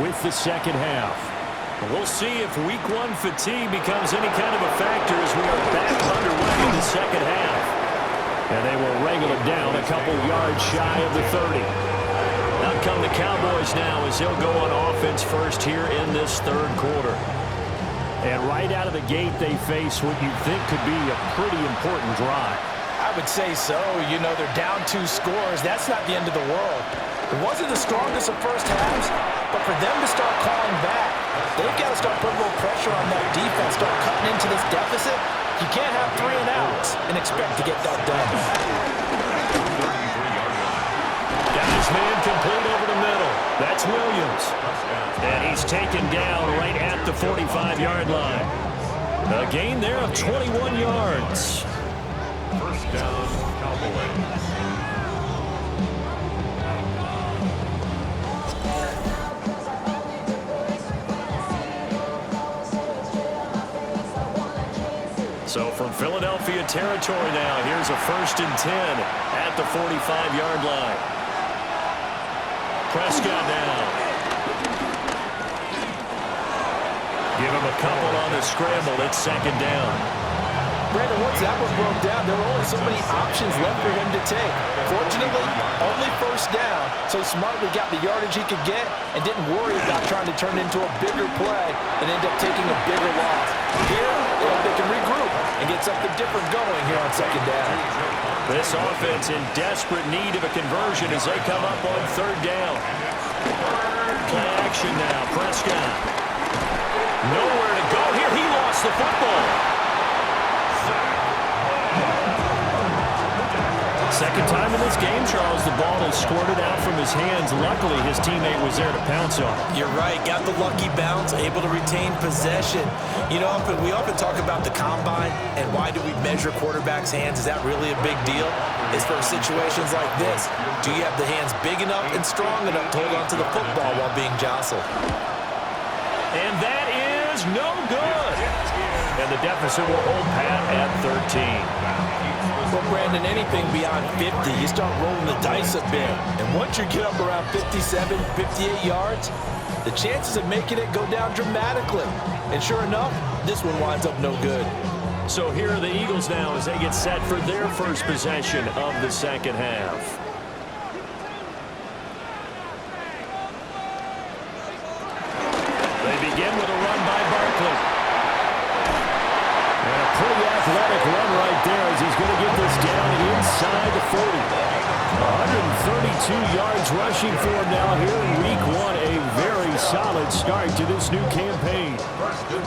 with the second half. We'll see if week one fatigue becomes any kind of a factor as we are back underway in the second half. And they will wrangle it down a couple yards shy of the 30. Out come the Cowboys now as they'll go on offense first here in this third quarter. And right out of the gate, they face what you think could be a pretty important drive. I would say so. You know, they're down 2 scores. That's not the end of the world. It wasn't the strongest of first halves, but for them to start calling back, they've got to start putting a little pressure on that defense, start cutting into this deficit. You can't have 3 and outs and expect to get that done. Got his man complete over the middle. That's Williams. And he's taken down right at the 45-yard line. A gain there of 21 yards. First down, Cowboys. So from Philadelphia territory now, here's a 1st and 10 at the 45-yard line. Prescott now. Give him a couple on the scramble. It's 2nd down. Brandon, once that one broke down, there were only so many options left for him to take. Fortunately, only 1st down, so he smartly got the yardage he could get and didn't worry about trying to turn it into a bigger play and end up taking a bigger loss. Here, they can regroup and get something different going here on 2nd down. This offense in desperate need of a conversion as they come up on 3rd down. Play action now, Prescott. Nowhere to go here. He lost the football. Second time in this game, Charles, the ball is squirted out from his hands. Luckily, his teammate was there to pounce on it. You're right. Got the lucky bounce, able to retain possession. You know, we often talk about the combine and why do we measure quarterbacks' hands. Is that really a big deal? It's for situations like this. Do you have the hands big enough and strong enough to hold on to the football while being jostled? And that is no good. And the deficit will hold pat at 13. Well, Brandon, anything beyond 50, you start rolling the dice a bit. And once you get up around 57, 58 yards, the chances of making it go down dramatically. And sure enough, this one winds up no good. So here are the Eagles now as they get set for their first possession of the second half. They begin with a run by Barkley. And a pretty athletic run right there as he's going to get this down inside the 40. 132 yards rushing for him now here in week 1. A very solid start to this new campaign.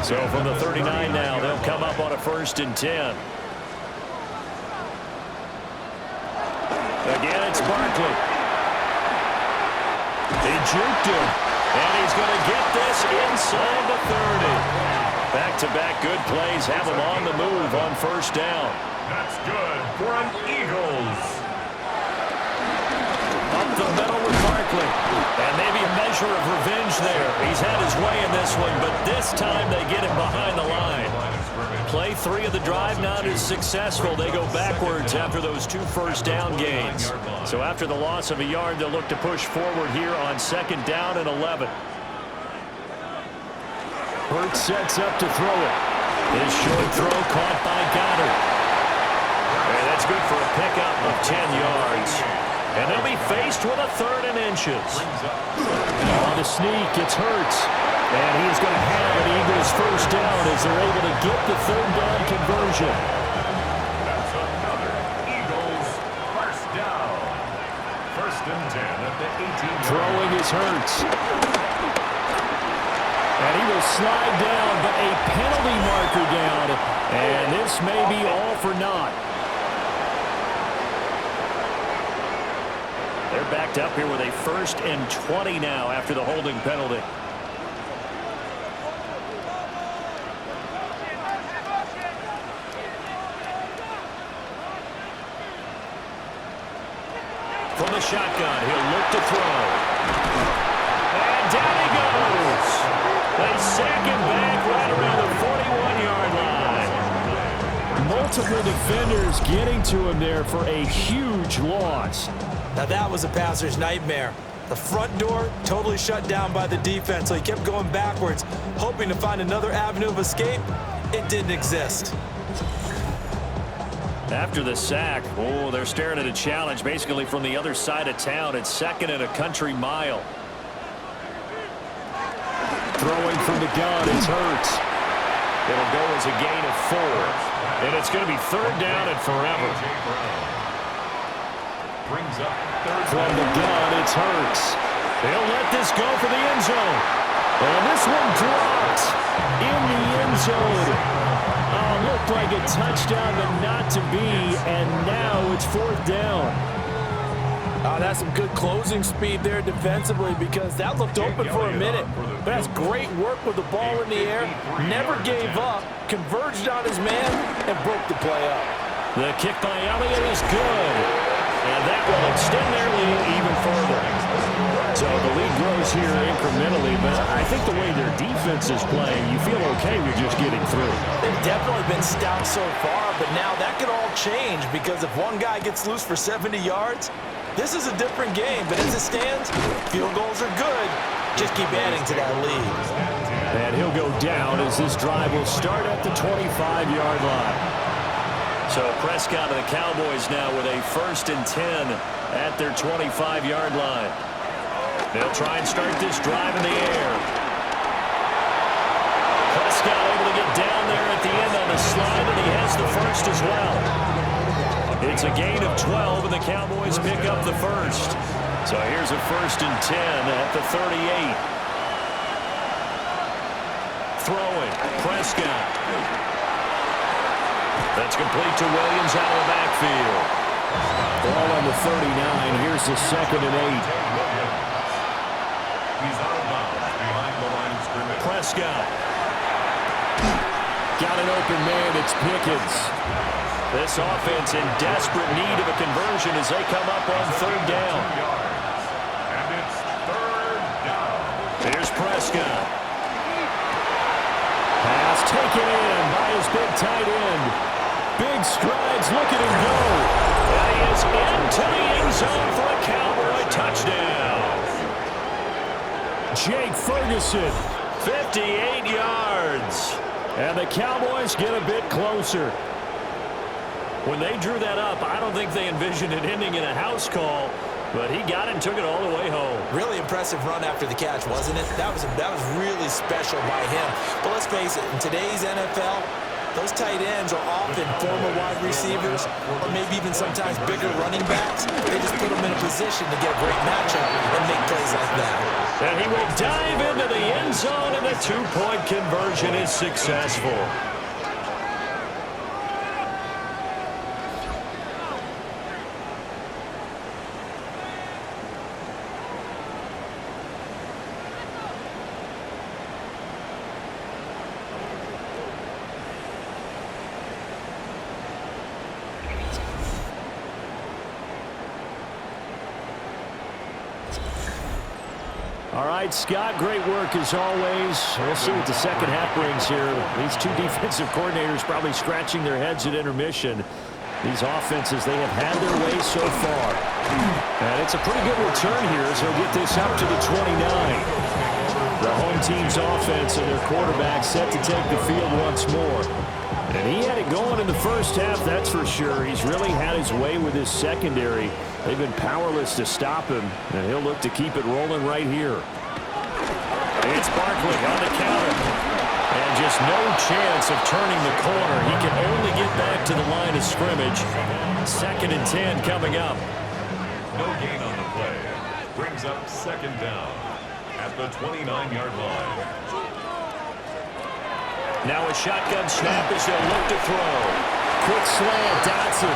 So from the 39 now, they'll come up on a 1st and 10. Again, it's Barkley. He juked him. And he's going to get this inside the 30. Back-to-back good plays have him on the move on 1st down. That's good for an Eagles. Up the middle with Barkley. And maybe a measure of revenge there. He's had his way in this one, but this time they get him behind the line. Play 3 of the drive not as successful. They go backwards after those 2 1st down gains. So after the loss of a yard, they'll look to push forward here on 2nd down and 11. Hurts sets up to throw it. His short throw caught by Goddard. And that's good for a pickup of 10 yards. And they'll be faced with a 3rd and inches. On the sneak, it's Hurts. And he's going to have an Eagles 1st down as they're able to get the 3rd down conversion. That's another Eagles 1st down. 1st and 10 at the 18. Throwing is Hurts. And he will slide down, but a penalty marker down. And this may be all for naught. They're backed up here with a 1st and 20 now after the holding penalty. From the shotgun, he'll look to throw. And down he goes. They sack him back right around the 41-yard line. Multiple defenders getting to him there for a huge loss. Now that was a passer's nightmare. The front door totally shut down by the defense, so he kept going backwards, hoping to find another avenue of escape. It didn't exist. After the sack, oh, they're staring at a challenge basically from the other side of town. It's 2nd and a country mile. Throwing from the gun, it's Hurts. It'll go as a gain of 4. And it's going to be 3rd down and forever. Brings up 3rd From the gun, it's Hurts. They'll let this go for the end zone. And this one dropped in the end zone. Looked like a touchdown, but not to be. And now it's 4th down. That's some good closing speed there defensively, because that looked open for a minute. But that's great work with the ball in the air. Never gave up, converged on his man, and broke the play up. The kick by Elliott is good. And that will extend their lead even further. So the lead grows here incrementally, but I think the way their defense is playing, you feel okay with just getting through. They've definitely been stout so far, but now that could all change, because if one guy gets loose for 70 yards, this is a different game. But as it stands, field goals are good. Just keep adding to that lead. And he'll go down as this drive will start at the 25-yard line. So Prescott and the Cowboys now with a 1st and 10 at their 25-yard line. They'll try and start this drive in the air. Prescott able to get down there at the end on the slide, and he has the 1st as well. It's a gain of 12, and the Cowboys pick up the 1st. So here's a 1st and 10 at the 38. Throwing, Prescott. That's complete to Williams out of the backfield. Ball on the 39. Here's the 2nd and 8. He's out of bounds behind the line of scrimmage. Prescott. Got an open man. It's Pickens. This offense in desperate need of a conversion as they come up on 3rd down. And it's 3rd down. Here's Prescott. Pass taken in by his big tight end. Big strides, look at him go. And he is into the end zone for a Cowboy touchdown. Jake Ferguson, 58 yards. And the Cowboys get a bit closer. When they drew that up, I don't think they envisioned it ending in a house call, but he got it and took it all the way home. Really impressive run after the catch, wasn't it? That was really special by him. But let's face it, in today's NFL, those tight ends are often former wide receivers, or maybe even sometimes bigger running backs. They just put them in a position to get a great matchup and make plays like that. And he will dive into the end zone, and the 2-point conversion is successful. All right, Scott, great work as always. We'll see what the second half brings here. These two defensive coordinators probably scratching their heads at intermission. These offenses, they have had their way so far. And it's a pretty good return here as they'll get this up to the 29. The home team's offense and their quarterback set to take the field once more. And he had it going in the first half, that's for sure. He's really had his way with his secondary. They've been powerless to stop him, and he'll look to keep it rolling right here. It's Barkley on the counter. And just no chance of turning the corner. He can only get back to the line of scrimmage. 2nd and 10 coming up. No gain on the play. Brings up 2nd down at the 29-yard line. Now a shotgun snap as they'll look to throw. Quick slant, Dotson.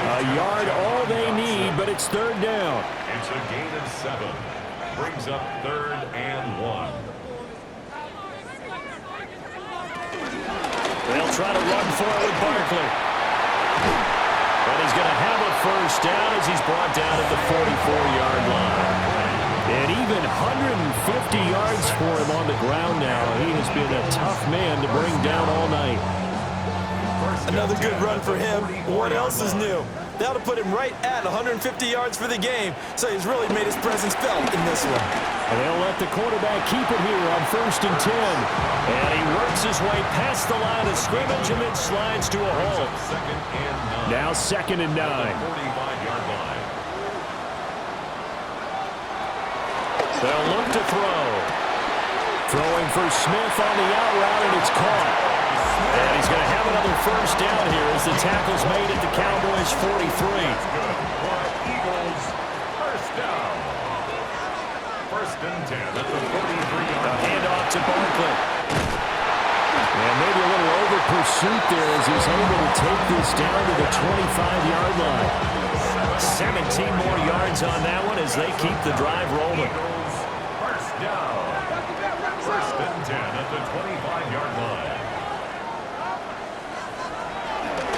A yard all they need, but it's 3rd down. It's a gain of 7. Brings up 3rd and 1. They'll try to run for it with Barkley. But he's going to have a 1st down as he's brought down at the 44-yard line. And even 150 yards for him on the ground now. He has been a tough man to bring down all night. Another good run for him. What else is new? They ought to put him right at 150 yards for the game, so he's really made his presence felt in this one. And they'll let the quarterback keep it here on 1st and 10. And he works his way past the line of scrimmage and then slides to a halt. Now 2nd and 9. 45-yard line. They'll look to throw. Throwing for Smith on the out route, and it's caught. And he's going to have another first down here as the tackle's made at the Cowboys' 43. Eagles, first down. 1st and 10 at the 43-yard line. Handoff to Barkley. And maybe a little over pursuit there as he's able to take this down to the 25-yard line. 17 more yards on that one as they keep the drive rolling. Eagles, first down. 1st and 10 at the 25-yard line.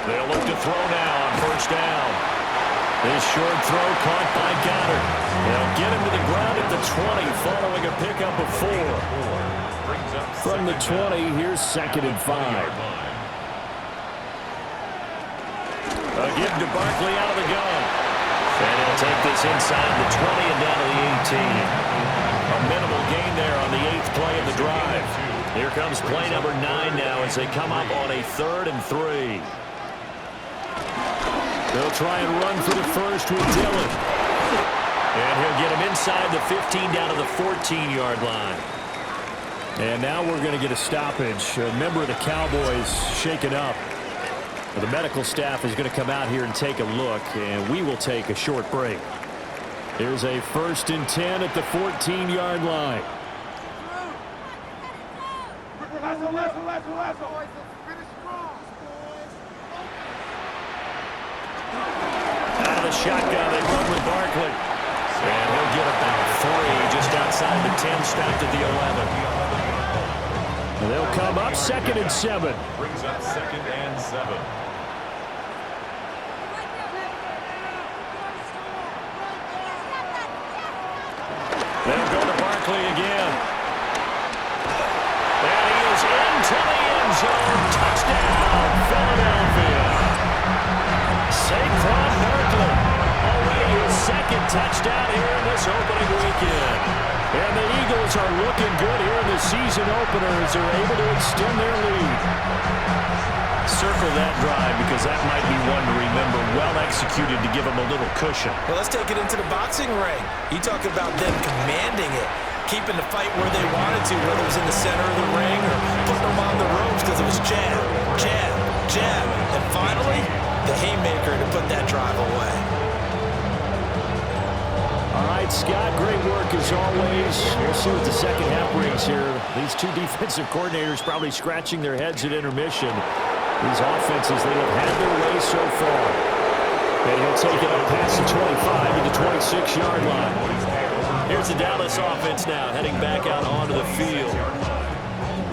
They'll look to throw now on 1st down. This short throw caught by Goddard. They'll get him to the ground at the 20 following a pickup of 4. From the 20, here's 2nd and 5. A give to Barkley out of the gun. And he'll take this inside the 20 and down to the 18. A minimal gain there on the 8th play of the drive. Here comes play number 9 now as they come up on a 3rd and 3. They'll try and run for the first with Dillon. And he'll get him inside the 15 down to the 14-yard line. And now we're going to get a stoppage. A member of the Cowboys shaken up. The medical staff is going to come out here and take a look, and we will take a short break. Here's a 1st and 10 at the 14-yard line. Out of the shotgun, they run with Barkley. And he'll get about 3 just outside the 10, stopped at the 11. And they'll come up 2nd and 7. Brings up 2nd and 7. They'll go to Barkley again. And he is into the end zone. Touchdown, Philadelphia. Saquon Barkley, already his 2nd touchdown here in this opening weekend. And the Eagles are looking good here in the season opener as they're able to extend their lead. Circle that drive because that might be one to remember. Well executed to give them a little cushion. Well, let's take it into the boxing ring. You talk about them commanding it, keeping the fight where they wanted to, whether it was in the center of the ring or putting them on the ropes because it was jab, jab, jab. And finally, the haymaker to put that drive away. All right, Scott, great work as always. We'll see what the second half brings here. These two defensive coordinators probably scratching their heads at intermission. These offenses, they have had their way so far. And he'll take it up past the 25 to the 26-yard line. Here's the Dallas offense now, heading back out onto the field.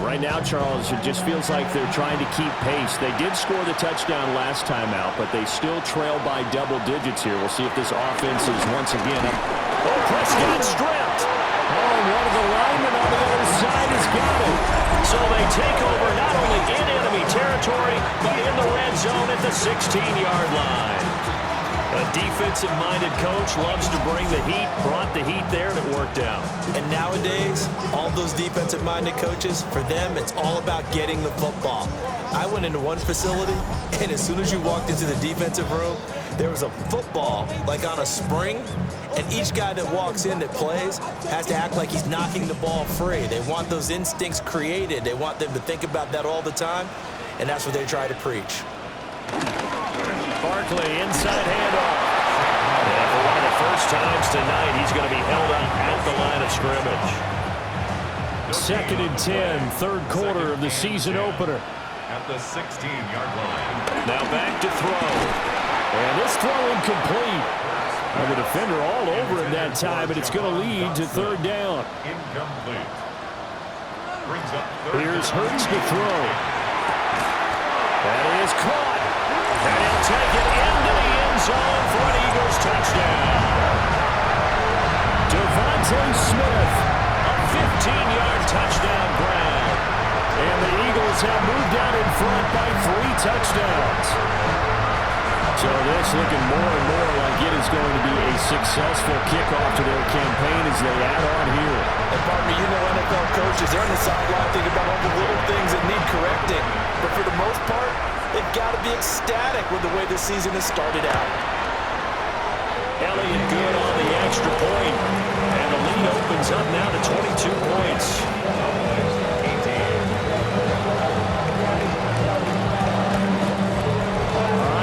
Right now, Charles, it just feels like they're trying to keep pace. They did score the touchdown last time out, but they still trail by double digits here. We'll see if this offense is once again up. Oh, Prescott stripped. Oh, one of the linemen on the other side has got it. So they take over not only in enemy territory, but in the red zone at the 16-yard line. A defensive-minded coach loves to bring the heat, brought the heat there, and it worked out. And nowadays, all those defensive-minded coaches, for them, it's all about getting the football. I went into one facility, and as soon as you walked into the defensive room, there was a football, like on a spring, and each guy that walks in that plays has to act like he's knocking the ball free. They want those instincts created. They want them to think about that all the time, and that's what they try to preach. Barkley, inside handoff. And for one of the first times tonight, he's going to be held up at the line of scrimmage. 2nd and 10, third quarter of the season opener. At the 16-yard line. Now back to throw. And this throw incomplete. And the defender all over him that time, and it's going to lead to 3rd down. Incomplete. Brings up 3rd. Here's Hurts to throw. That is caught. And he'll take it into the end zone for an Eagles touchdown. Devontae Smith, a 15-yard touchdown grab. And the Eagles have moved out in front by 3 touchdowns. So this looking more and more like it is going to be a successful kickoff to their campaign as they add on here. And partner, you know NFL coaches, they're on the sideline thinking about all the little things that need correcting. But for the most part, they've got to be ecstatic with the way this season has started out. Elliott good on the extra point. And the lead opens up now to 22 points.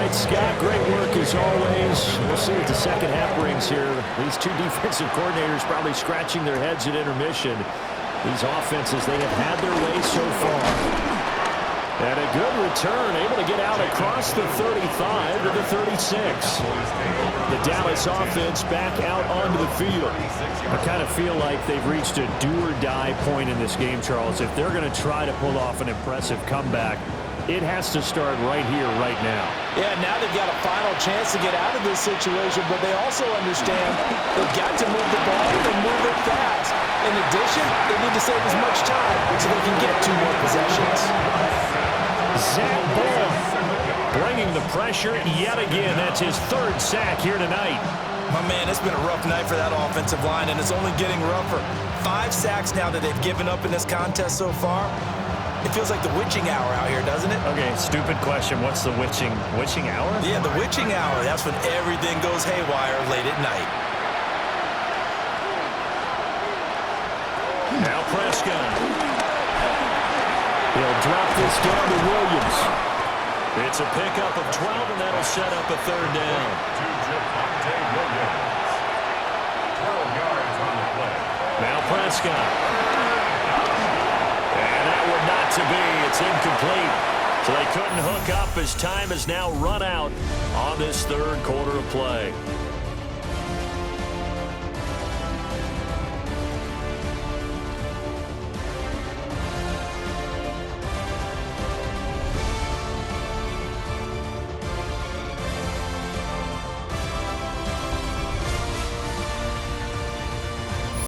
Scott, great work as always. We'll see what the second half brings here. These two defensive coordinators probably scratching their heads at intermission. These offenses, they have had their way so far. And a good return, able to get out across the 35 to the 36. The Dallas offense back out onto the field. I kind of feel like they've reached a do-or-die point in this game, Charles. If they're going to try to pull off an impressive comeback, it has to start right here, right now. Yeah, now they've got a final chance to get out of this situation, but they also understand they've got to move the ball and move it fast. In addition, they need to save as much time so they can get 2 more possessions. Zach Bull bringing the pressure yet again. That's his 3rd sack here tonight. My man, it's been a rough night for that offensive line, and it's only getting rougher. 5 sacks now that they've given up in this contest so far. It feels like the witching hour out here, doesn't it? Okay, stupid question. What's the witching hour? Yeah, the witching hour. That's when everything goes haywire late at night. Now Prescott. He'll drop this down to Williams. It's a pickup of 12, and that'll set up a 3rd down. Now Prescott. Not to be. It's incomplete. So they couldn't hook up as time has now run out on this 3rd quarter of play.